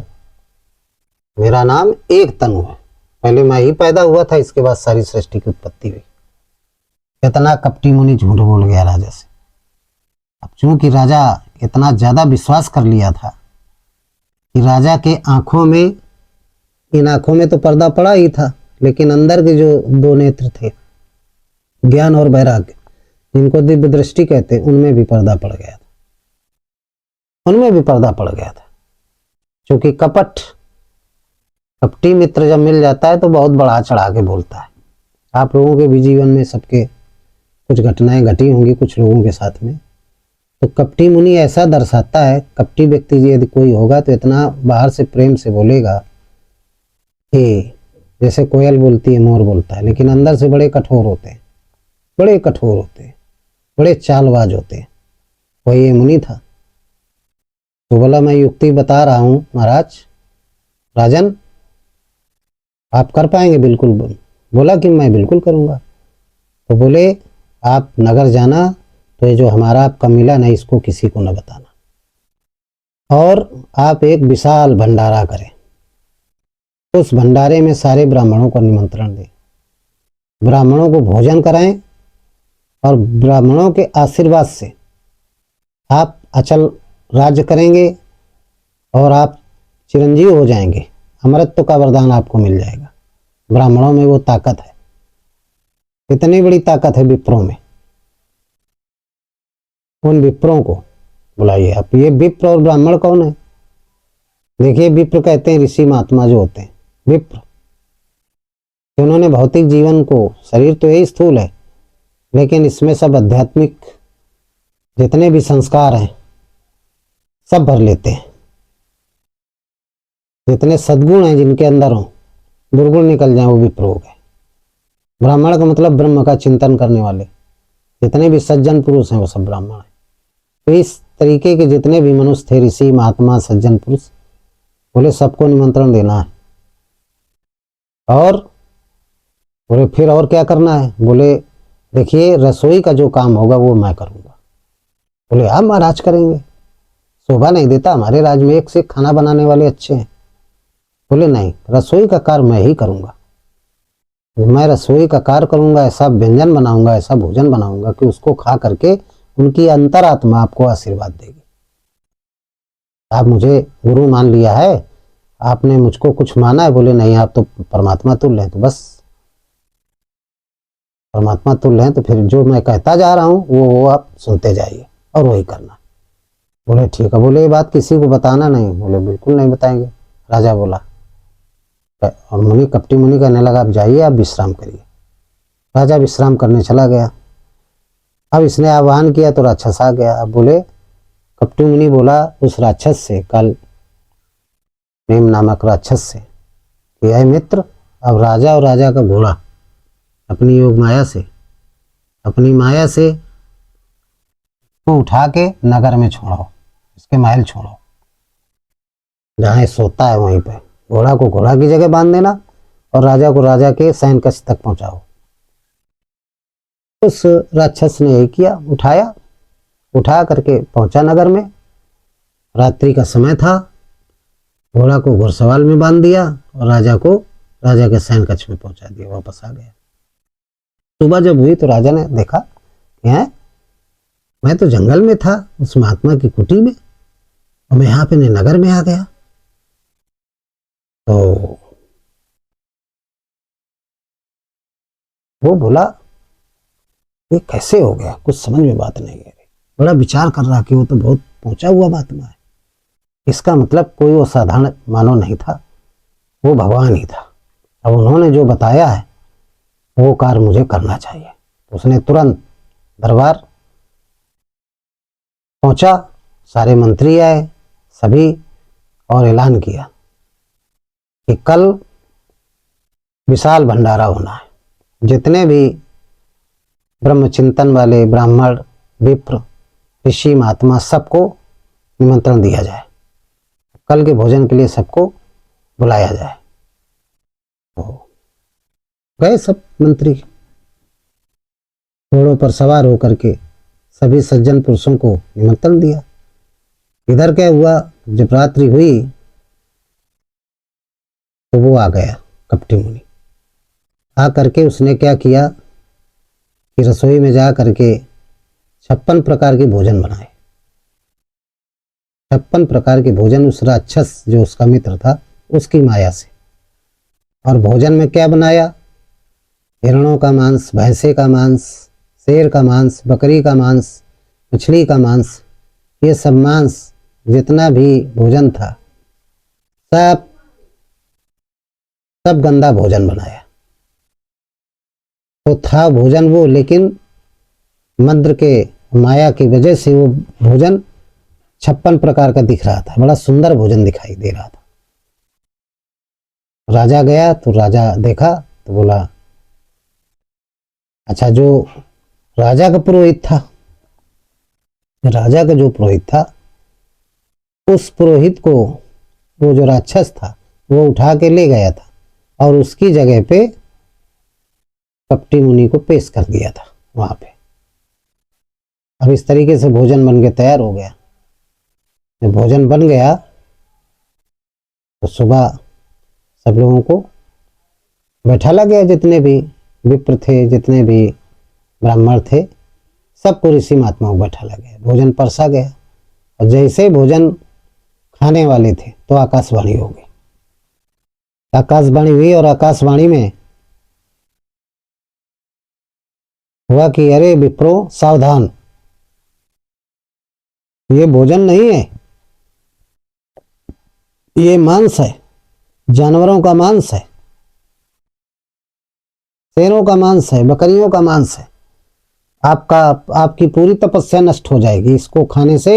मेरा नाम एक तनु है। पहले मैं ही पैदा हुआ था, इसके बाद सारी सृष्टि की उत्पत्ति हुई। इतना कपटी मुनि झूठ बोल गया राजा से। अब चूंकि राजा इतना ज्यादा विश्वास कर लिया था कि राजा के आंखों में, इन आंखों में तो पर्दा पड़ा ही था, लेकिन अंदर के जो दो नेत्र थे ज्ञान और वैराग्य, जिनको दिव्य दृष्टि कहते, उनमें भी पर्दा पड़ गया था, उनमें भी पर्दा पड़ गया था। क्योंकि कपटी मित्र जब मिल जाता है तो बहुत बढ़ा चढ़ा के बोलता है। आप लोगों के भी जीवन में सबके कुछ घटनाएं घटी होंगी कुछ लोगों के साथ में। तो कपटी मुनि ऐसा दर्शाता है, कपटी व्यक्ति यदि कोई होगा तो इतना बाहर से प्रेम से बोलेगा कि जैसे कोयल बोलती है, मोर बोलता है, लेकिन अंदर से बड़े कठोर होते हैं, बड़े कठोर होते हैं, बड़े चालबाज होते हैं। वही ये मुनि था। तो बोला मैं युक्ति बता रहा हूं महाराज, राजन आप कर पाएंगे? बिल्कुल। बोला कि मैं बिल्कुल करूंगा। तो बोले आप नगर जाना, तो ये जो हमारा आपका मिलन है इसको किसी को न बताना, और आप एक विशाल भंडारा करें। उस भंडारे में सारे ब्राह्मणों को निमंत्रण दें, ब्राह्मणों को भोजन कराएं, और ब्राह्मणों के आशीर्वाद से आप अचल राज्य करेंगे और आप चिरंजीव हो जाएंगे, अमरत्व का वरदान आपको मिल जाएगा। ब्राह्मणों में वो ताकत है, इतनी बड़ी ताकत है विप्रों में। उन विप्रों को बुलाइए आप। ये विप्र और ब्राह्मण कौन है? देखिए विप्र कहते हैं ऋषि महात्मा जो होते हैं, विप्र उन्होंने भौतिक जीवन को, शरीर तो यही स्थूल है लेकिन इसमें सब आध्यात्मिक जितने भी संस्कार हैं सब भर लेते हैं। जितने सद्गुण हैं जिनके अंदर हो, दुर्गुण निकल जाए, वो विप्र हो गए। ब्राह्मण का मतलब ब्रह्म का चिंतन करने वाले, जितने भी सज्जन पुरुष हैं वो सब ब्राह्मण हैं। तो इस तरीके के जितने भी मनुष्य थे, ऋषि महात्मा सज्जन पुरुष, बोले सबको निमंत्रण देना है। और बोले फिर और क्या करना है? बोले देखिए रसोई का जो काम होगा वो मैं करूंगा। बोले आप महाराज करेंगे? शोभा नहीं देता, हमारे राज्य में एक से एक खाना बनाने वाले अच्छे हैं। बोले नहीं, रसोई का कार्य मैं ही करूंगा। मैं रसोई का कार्य करूंगा, ऐसा व्यंजन बनाऊंगा, ऐसा भोजन बनाऊंगा कि उसको खा करके उनकी अंतरात्मा आपको आशीर्वाद देगी। आप मुझे गुरु मान लिया है, आपने मुझको कुछ माना है? बोले नहीं, आप तो परमात्मा तुल्य हैं। तो बस परमात्मा तुल्य हैं तो फिर जो मैं कहता जा रहा हूं वो आप सुनते जाइए और वही करना। बोले ठीक है। बोले ये बात किसी को बताना नहीं? बोले बिल्कुल नहीं बताएंगे। राजा बोला, और मुनि, कपटी मुनि कहने लगा आप जाइए, आप विश्राम करिए। राजा विश्राम करने चला गया। अब इसने आह्वान किया तो राक्षस आ गया। अब बोले कपटी मुनि बोला उस राक्षस से, काल नेम नामक राक्षस से कि अय मित्र, अब राजा और राजा का घोड़ा अपनी योग माया से, अपनी माया से को उठा के नगर में छोड़ो, इसके महल छोड़ो, जहाँ सोता है वहीं पे घोड़ा को घोड़ा की जगह बांध देना और राजा को राजा के शयन कक्ष तक पहुंचाओ। उस राक्षस ने यही किया, उठा करके पहुंचा नगर में। रात्रि का समय था, घोड़ा को घुड़सवार में बांध दिया और राजा को राजा के शयन कक्ष में पहुंचा दिया, वापस आ गया। सुबह जब हुई तो राजा ने देखा कि हैं, मैं तो जंगल में था उस महात्मा की कुटी में और मैं यहाँ पे नगर में आ गया। तो वो बोला ये कैसे हो गया, कुछ समझ में बात नहीं है। बड़ा विचार कर रहा कि वो तो बहुत पहुंचा हुआ महात्मा है, इसका मतलब कोई वो साधारण मानव नहीं था, वो भगवान ही था। अब उन्होंने जो बताया है वो कार्य मुझे करना चाहिए। तो उसने तुरंत दरबार पहुंचा, सारे मंत्री आए सभी, और ऐलान किया कि कल विशाल भंडारा होना है, जितने भी ब्रह्मचिंतन वाले ब्राह्मण, विप्र, ऋषि, महात्मा सबको निमंत्रण दिया जाए, कल के भोजन के लिए सबको बुलाया जाए। तो गए सब मंत्री, घोड़ों पर सवार होकर के सभी सज्जन पुरुषों को निमंत्रण दिया। इधर क्या हुआ, जब रात्रि हुई तो वो आ गया कपटी मुनि। आ करके उसने क्या किया कि रसोई में जा करके 56 प्रकार के भोजन बनाए। 56 प्रकार के भोजन उस राक्षस जो उसका मित्र था उसकी माया से। और भोजन में क्या बनाया, हिरणों का मांस, भैंसे का मांस, शेर का मांस, बकरी का मांस, मछली का मांस, ये सब मांस जितना भी भोजन था सब गंदा भोजन बनाया। तो था भोजन वो, लेकिन मंत्र के माया की वजह से वो भोजन 56 प्रकार का दिख रहा था, बड़ा सुंदर भोजन दिखाई दे रहा था। राजा गया तो राजा देखा तो बोला, अच्छा जो राजा का पुरोहित था, राजा का जो पुरोहित था उस पुरोहित को वो जो राक्षस था वो उठा के ले गया था और उसकी जगह पे कपटी मुनि को पेश कर दिया था वहां पे। अब इस तरीके से भोजन बन के तैयार हो गया। जब भोजन बन गया तो सुबह सब लोगों को बैठाला गया, जितने भी विप्र थे, जितने भी ब्राह्मण थे, सबको ऋषि महात्माओं को बैठाला गया। भोजन परसा गया और जैसे भोजन खाने वाले थे तो आकाशवाणी हो गई। आकाशवाणी हुई और आकाशवाणी में हुआ कि अरे विप्रो सावधान, ये भोजन नहीं है, ये मांस है, जानवरों का मांस है, शेरों का मांस है, बकरियों का मांस है। आपकी पूरी तपस्या नष्ट हो जाएगी, इसको खाने से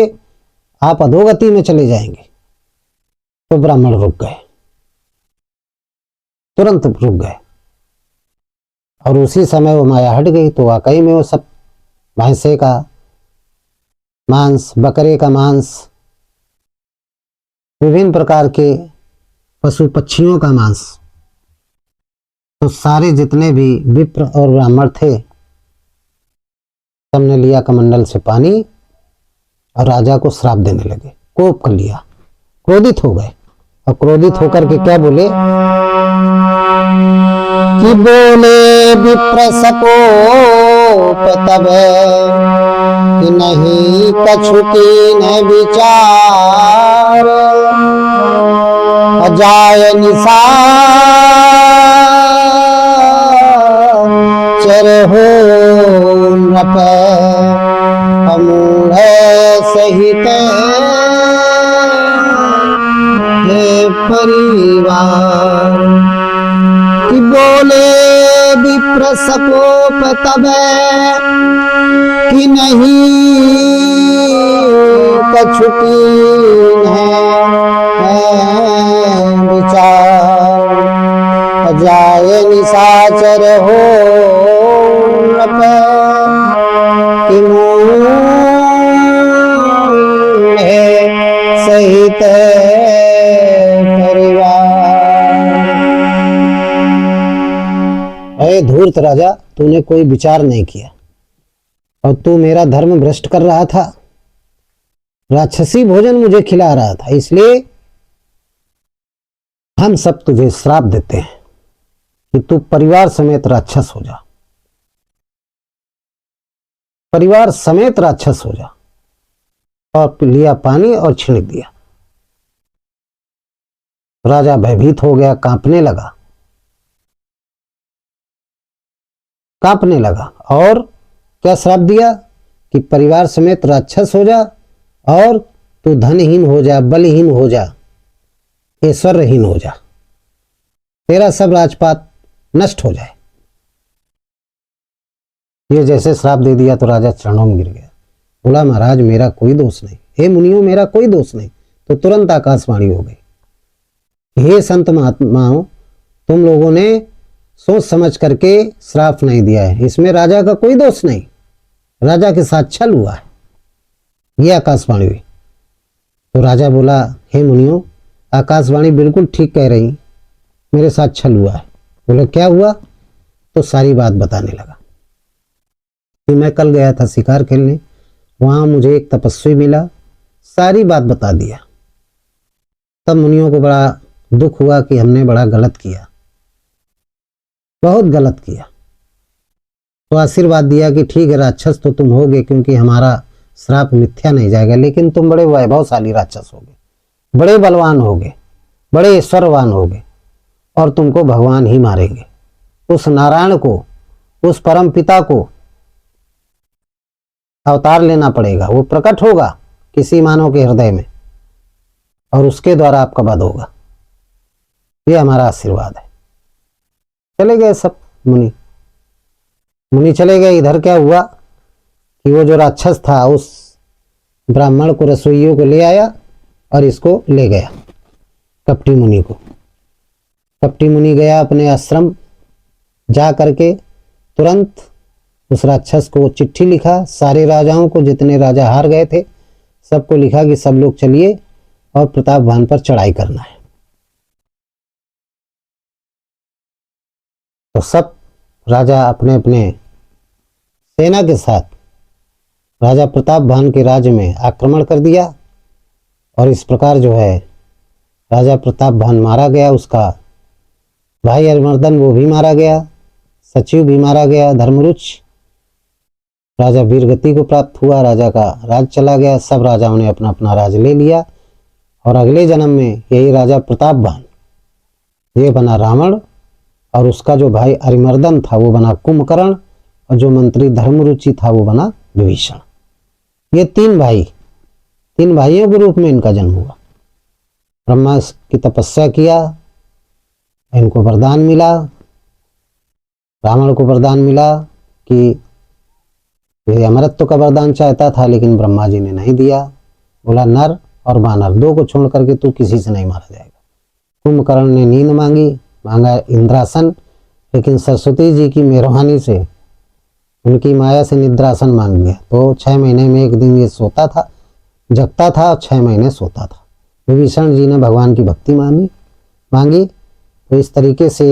आप अधोगति में चले जाएंगे। तो ब्राह्मण रुक गए, तुरंत रुक गए और उसी समय वो माया हट गई। तो वाकई में वो सब भैंसे का मांस, बकरे का मांस, विभिन्न प्रकार के पशु पक्षियों का मांस, तो सारे जितने भी विप्र और ब्राह्मण थे सबने लिया कमंडल से पानी और राजा को श्राप देने लगे। कोप कर लिया, क्रोधित हो गए और क्रोधित होकर के क्या बोले कि बोले विप्र सकोप तब कि नहीं कछु कीन्ह विचार, अजाय निसार चर हो नृप, अमूढ़ सहित हे परिवार। कि बोले विप्र सकोप तब कि नहीं कछुकी है विचार, जाए निशाचर हो कि सहित परिवार। अरे धूर्त राजा, तूने कोई विचार नहीं किया और तू मेरा धर्म भ्रष्ट कर रहा था, राक्षसी भोजन मुझे खिला रहा था, इसलिए हम सब तुझे श्राप देते हैं कि तू परिवार समेत राक्षस हो जा, परिवार समेत राक्षस हो जा। और लिया पानी और छिड़क दिया। राजा भयभीत हो गया, कांपने लगा, कांपने लगा। और क्या श्राप दिया कि परिवार समेत राक्षस हो जा और तू धनहीन हो जा, बलहीन हो जा, ऐश्वर्यहीन हो जा, तेरा सब राजपाट नष्ट हो जाए। ये जैसे श्राप दे दिया तो राजा चरणों में गिर गया, बोला महाराज मेरा कोई दोष नहीं, हे मुनियों मेरा कोई दोष नहीं। तो तुरंत आकाशवाणी हो गई, हे संत महात्माओं, तुम लोगों ने सोच समझ करके श्राप नहीं दिया है, इसमें राजा का कोई दोष नहीं, राजा के साथ छल हुआ है। ये आकाशवाणी हुई। तो राजा बोला, हे मुनियों, आकाशवाणी बिल्कुल ठीक कह रही, मेरे साथ छल हुआ है। बोले क्या हुआ? तो सारी बात बताने लगा कि मैं कल गया था शिकार खेलने, वहां मुझे एक तपस्वी मिला, सारी बात बता दिया। तब मुनियों को बड़ा दुख हुआ कि हमने बड़ा गलत किया, बहुत गलत किया। तो आशीर्वाद दिया कि ठीक है राक्षस तो तुम होगे, क्योंकि हमारा श्राप मिथ्या नहीं जाएगा, लेकिन तुम बड़े वैभवशाली राक्षस होगे, बड़े बलवान होगे, बड़े ऐश्वर्यवान होगे और तुमको भगवान ही मारेंगे। उस नारायण को, उस परम पिता को अवतार लेना पड़ेगा, वो प्रकट होगा किसी मानव के हृदय में और उसके द्वारा आपका वध होगा। ये हमारा आशीर्वाद है। चले गए सब मुनि, मुनि चले गए। इधर क्या हुआ कि वो जो राक्षस था उस ब्राह्मण को, रसोइयों को ले आया और इसको ले गया, कपटी मुनि को। कपटी मुनि गया अपने आश्रम, जा करके तुरंत उस राक्षस को चिट्ठी लिखा, सारे राजाओं को, जितने राजा हार गए थे सबको लिखा कि सब लोग चलिए और प्रतापवान पर चढ़ाई करना है। तो सब राजा अपने अपने सेना के साथ राजा प्रतापवान के राज्य में आक्रमण कर दिया और इस प्रकार जो है राजा प्रतापवान मारा गया, उसका भाई अरिमर्दन वो भी मारा गया, सचिव भी मारा गया, धर्मरुच राजा वीरगति को प्राप्त हुआ, राजा का राज चला गया। सब राजाओं ने अपना अपना राज ले लिया और अगले जन्म में यही राजा प्रतापवान ये बना रावण और उसका जो भाई अरिमर्दन था वो बना कुंभकर्ण और जो मंत्री धर्मरुचि था वो बना विभीषण। ये तीन भाइयों के रूप में इनका जन्म हुआ। ब्रह्मा की तपस्या किया, इनको वरदान मिला, रावण को वरदान मिला कि ये अमरत्व का वरदान चाहता था, लेकिन ब्रह्मा जी ने नहीं दिया। बोला नर और वानर दो को छोड़ करके तू किसी से नहीं मारा जाएगा। कुंभकर्ण ने नींद मांगा इंद्रासन, लेकिन सरस्वती जी की मेहरबानी से, उनकी माया से निद्रासन मांग लिया। तो 6 महीने में एक दिन ये सोता था, जगता था और 6 महीने सोता था। विभीषण जी ने भगवान की भक्ति मांगी। तो इस तरीके से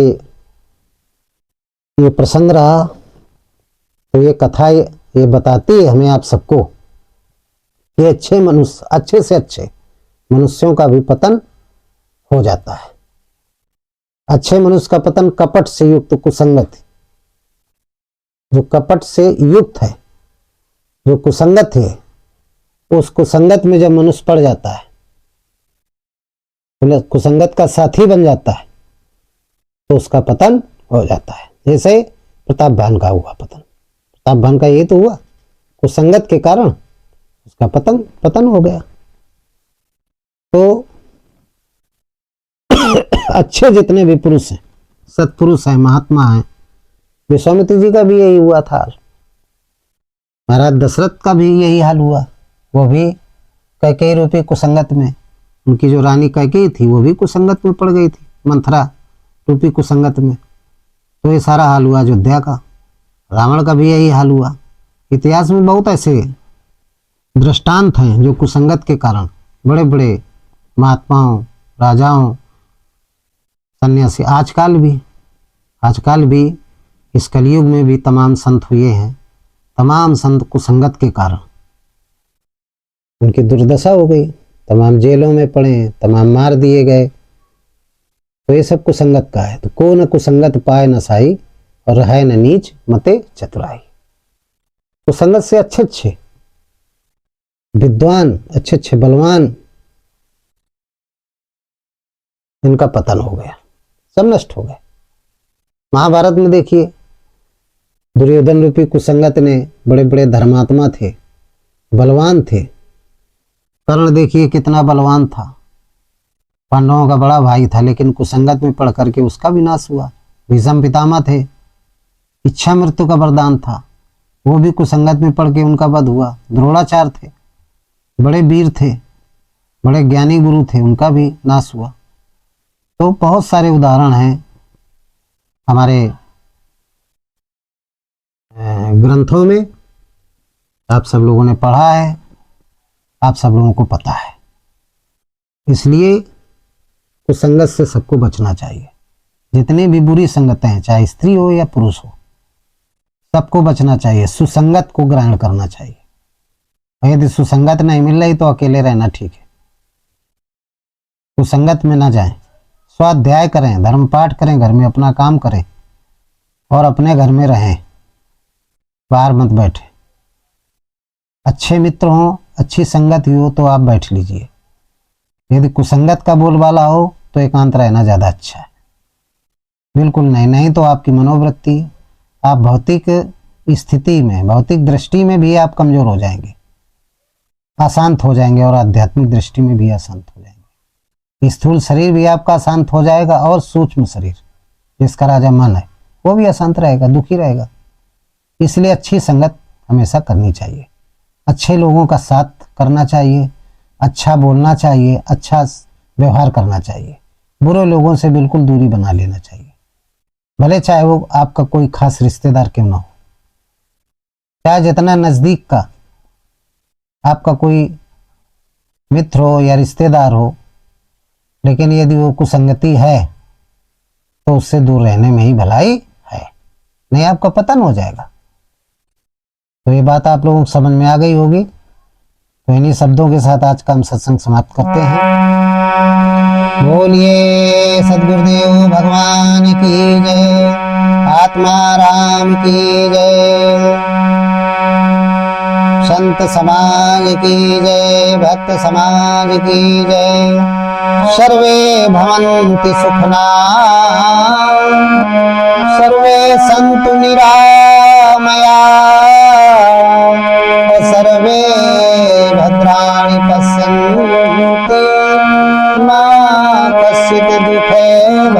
ये प्रसंग रहा। तो ये कथा ये बताती है हमें आप सबको कि अच्छे मनुष्य, अच्छे से अच्छे मनुष्यों का भी पतन हो जाता है। अच्छे मनुष्य का पतन कपट से युक्त कुसंगत, जो कपट से युक्त है, जो कुसंगत है, उस कुसंगत में जब मनुष्य पड़ जाता है, कुसंगत का साथी बन जाता है, तो उसका पतन हो जाता है। जैसे प्रतापवान का हुआ पतन, प्रतापवान का ये तो हुआ कुसंगत के कारण उसका पतन हो गया। तो अच्छे जितने भी पुरुष हैं, सत्पुरुष हैं, महात्मा हैं, विश्वामित्र जी का भी यही हुआ था। महाराज दशरथ का भी यही हाल हुआ, वो भी कैकेयी रूपी कुसंगत में, उनकी जो रानी कैकेयी थी वो भी कुसंगत में पड़ गई थी, मंथरा रूपी कुसंगत में। तो ये सारा हाल हुआ अयोध्या का। रावण का भी यही हाल हुआ। इतिहास में बहुत ऐसे दृष्टांत हैं जो कुसंगत के कारण बड़े बड़े महात्माओं, राजाओं, सन्यासी, आजकल भी इस कलयुग में भी तमाम संत हुए हैं। तमाम संत कुसंगत के कारण उनकी दुर्दशा हो गई, तमाम जेलों में पड़े, तमाम मार दिए गए। तो ये सब कुसंगत का है। तो को न कुसंगत पाए न साई, और रहे न नीच मते चतुराई। कुसंगत से अच्छे अच्छे विद्वान, अच्छे अच्छे बलवान, इनका पतन हो गया, सब नष्ट हो गए। महाभारत में देखिए, दुर्योधन रूपी कुसंगत ने, बड़े बड़े धर्मात्मा थे, बलवान थे। कर्ण देखिए कितना बलवान था, पांडवों का बड़ा भाई था, लेकिन कुसंगत में पढ़ करके उसका विनाश हुआ। भीष्म पितामह थे, इच्छा मृत्यु का वरदान था, वो भी कुसंगत में पढ़ के उनका वध हुआ। द्रोणाचार्य थे, बड़े वीर थे, बड़े ज्ञानी गुरु थे, उनका भी नाश हुआ। तो बहुत सारे उदाहरण हैं हमारे ग्रंथों में, आप सब लोगों ने पढ़ा है, आप सब लोगों को पता है। इसलिए कुसंगत से सबको बचना चाहिए। जितनी भी बुरी संगतें हैं, चाहे स्त्री हो या पुरुष हो, सबको बचना चाहिए। सुसंगत को ग्रहण करना चाहिए। यदि सुसंगत नहीं मिल रही तो अकेले रहना ठीक है। कुसंगत में ना जाएं, स्वाध्याय करें, धर्म पाठ करें, घर में अपना काम करें और अपने घर में रहें, बाहर मत बैठे। अच्छे मित्र हो, अच्छी संगत ही हो तो आप बैठ लीजिए। यदि कुसंगत का बोलबाला हो तो एकांत रहना ज़्यादा अच्छा है। बिल्कुल नहीं तो आपकी मनोवृत्ति, आप भौतिक स्थिति में, भौतिक दृष्टि में भी आप कमजोर हो जाएंगे, अशांत हो जाएंगे, और आध्यात्मिक दृष्टि में भी अशांत हो जाएंगे। स्थूल शरीर भी आपका अशांत हो जाएगा, और सूक्ष्म शरीर जिसका राजा मन है वो भी अशांत रहेगा, दुखी रहेगा। इसलिए अच्छी संगत हमेशा करनी चाहिए, अच्छे लोगों का साथ करना चाहिए, अच्छा बोलना चाहिए, अच्छा व्यवहार करना चाहिए। बुरे लोगों से बिल्कुल दूरी बना लेना चाहिए, भले चाहे वो आपका कोई खास रिश्तेदार क्यों ना हो, चाहे जितना नजदीक का आपका कोई मित्र हो या रिश्तेदार हो, लेकिन यदि वो कुसंगति है तो उससे दूर रहने में ही भलाई है, नहीं आपका पतन हो जाएगा। तो ये बात आप लोगों को समझ में आ गई होगी। तो इन्हीं शब्दों के साथ आज का हम सत्संग समाप्त करते हैं। बोलिए सद्गुरुदेव भगवान की जय, आत्मा राम की जय, संत समाज की जय, भक्त समाज की जय। सर्वे भवन्तु सुखिनः, सर्वे सन्तु निरामयाः, सर्वे भद्राणि पश्यन्तु मा कश्चित् दुःखेन